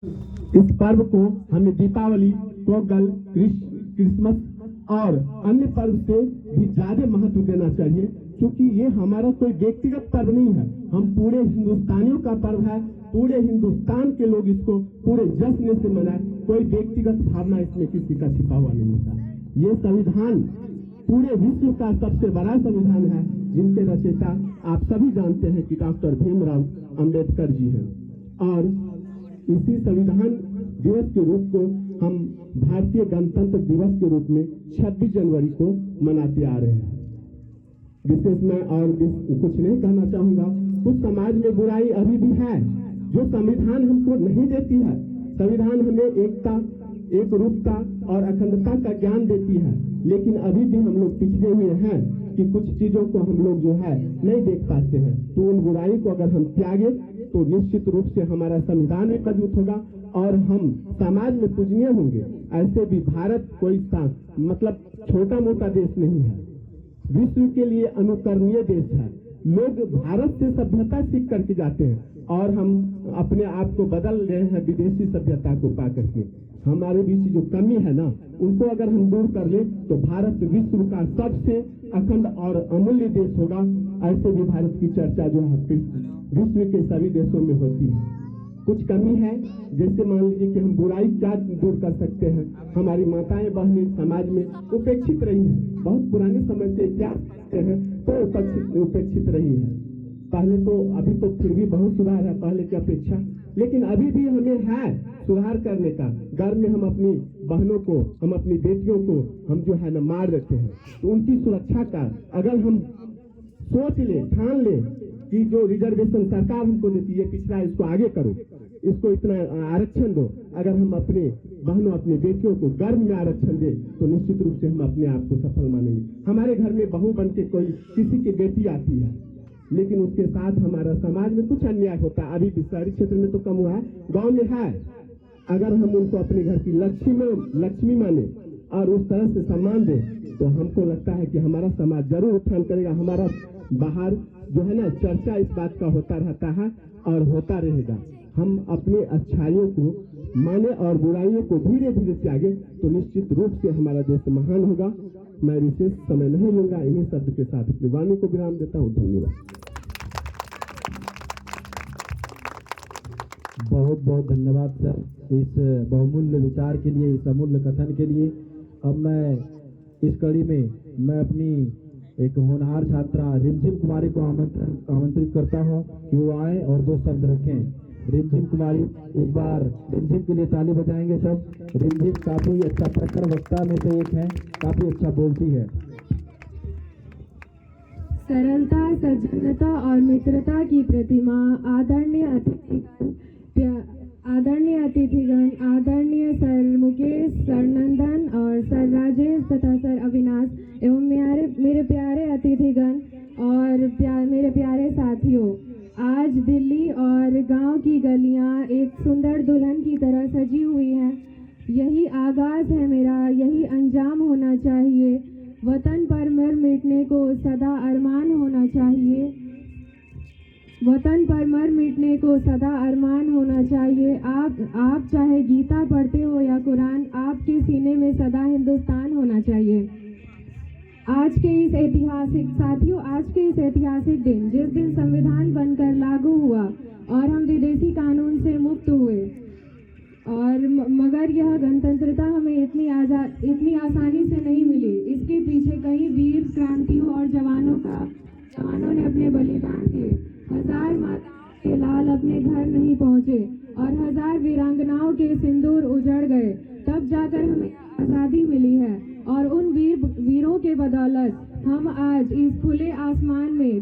इस पर्व को हमें दीपावली, पोंगल, क्रिसमस और अन्य पर्व से भी ज्यादा महत्व देना चाहिए, क्योंकि ये हमारा कोई व्यक्तिगत पर्व नहीं है। हम पूरे हिंदुस्तानियों का पर्व है। पूरे हिंदुस्तान के लोग इसको पूरे जश्न से मनाए। कोई व्यक्तिगत भावना इसमें किसी का छिपा हुआ नहीं होता। ये संविधान पूरे विश्व का सबसे बड़ा संविधान है, जिनके रचयिता आप सभी जानते हैं कि डॉक्टर भीमराव अंबेडकर जी हैं। और इसी संविधान दिवस के रूप को हम भारतीय गणतंत्र दिवस के रूप में 26 जनवरी को मनाते आ रहे हैं। विशेष मैं और कुछ नहीं कहना चाहूंगा। कुछ समाज में बुराई अभी भी है जो संविधान हमको नहीं देती है। संविधान हमें एकता, एक रूपता और अखंडता का ज्ञान देती है, लेकिन अभी भी हम लोग पिछड़े हुए हैं कि कुछ चीजों को हम लोग जो है नहीं देख पाते हैं। तो उन बुराई को अगर हम त्यागे तो निश्चित रूप से हमारा संविधान भी मजबूत होगा और हम समाज में पूजनीय होंगे। ऐसे भी भारत कोई मतलब छोटा मोटा देश नहीं है, विश्व के लिए अनुकरणीय देश है। लोग भारत से सभ्यता सीख करके जाते हैं और हम अपने आप को बदल रहे हैं विदेशी सभ्यता को पा करके। हमारे बीच जो कमी है ना, उनको अगर हम दूर कर ले तो भारत विश्व का सबसे अखंड और अमूल्य देश होगा। ऐसे भी भारत की चर्चा जो है विश्व के सभी देशों में होती है। कुछ कमी है, जैसे मान लीजिए कि हम बुराई क्या दूर कर सकते हैं। हमारी माताएं बहनें समाज में उपेक्षित रही है, बहुत पुराने समय से क्या कहते हैं तो उपेक्षित रही है। पहले तो, अभी तो फिर भी बहुत सुधार है पहले की अपेक्षा, लेकिन अभी भी हमें है सुधार करने का। घर में हम अपनी बहनों को, हम अपनी बेटियों को हम जो है न मार देते हैं। तो उनकी सुरक्षा का अगर हम सोच ले, ठान ले कि जो रिजर्वेशन सरकार हमको देती है पिछड़ा, इसको आगे करो, इसको इतना आरक्षण दो। अगर हम अपने बहनों, अपनी बेटियों को गर्भ में आरक्षण दे तो निश्चित रूप से हम अपने आप को सफल मानेंगे। हमारे घर में बहू बन के कोई किसी की बेटी आती है, लेकिन उसके साथ हमारा समाज में कुछ अन्याय होता है। अभी भी शहरी क्षेत्र में तो कम हुआ है, गांव में है। अगर हम उनको अपने घर की लक्ष्मी माने और उस तरह से सम्मान दे तो हमको लगता है कि हमारा समाज जरूर उत्थान करेगा। हमारा बाहर जो है ना चर्चा इस बात का होता रहता है और होता रहेगा। हम अपनी अच्छाइयों को माने और बुराइयों को धीरे धीरे त्यागे तो निश्चित रूप से हमारा देश महान होगा। मैं विशेष समय नहीं लूंगा, इन्हीं शब्द के साथ अपनी वाणी को विराम देता हूँ। धन्यवाद। बहुत बहुत धन्यवाद सर इस बहुमूल्य विचार के लिए, इस अमूल्य कथन के लिए। अब मैं इस कड़ी में मैं अपनी एक होनहार छात्रा रिमझिम कुमारी को आमंत्रित करता हूं कि वो आए और 2 शब्द रखें। रिमझिम कुमारी, एक बार रिमझिम के लिए ताली बजाएंगे सब। रिमझिम काफी अच्छा प्रखर वक्ता में से एक है, काफी अच्छा बोलती है। सरलता, सज्जनता और मित्रता की प्रतिमा, आदरणीय अतिथिगण, आदरणीय सर मुकेश, सर नंदन और सर राजेश तथा सर अविनाश एवं मेरे प्यारे अतिथिगण और मेरे प्यारे साथियों, आज दिल्ली और गांव की गलियां एक सुंदर दुल्हन की तरह सजी हुई हैं। यही आगाज है मेरा, यही अंजाम होना चाहिए। वतन पर मर मिटने को सदा अरमान होना चाहिए। वतन पर मर मिटने को सदा अरमान होना चाहिए। आप चाहे गीता पढ़ते हो या कुरान, आपके सीने में सदा हिंदुस्तान होना चाहिए। आज के इस ऐतिहासिक दिन, जिस दिन संविधान बनकर लागू हुआ और हम विदेशी कानून से मुक्त हुए, और मगर यह गणतंत्रता हमें इतनी आसानी से नहीं मिली। इसके पीछे कई वीर क्रांतियों और जवानों ने अपने बलिदान दिए। 1000 माताओं के लाल अपने घर नहीं पहुंचे और 1000 वीरांगनाओं के सिंदूर उजड़ गए, तब जाकर हमें आज़ादी मिली है। और उन वीरों के बदौलत हम आज इस खुले आसमान में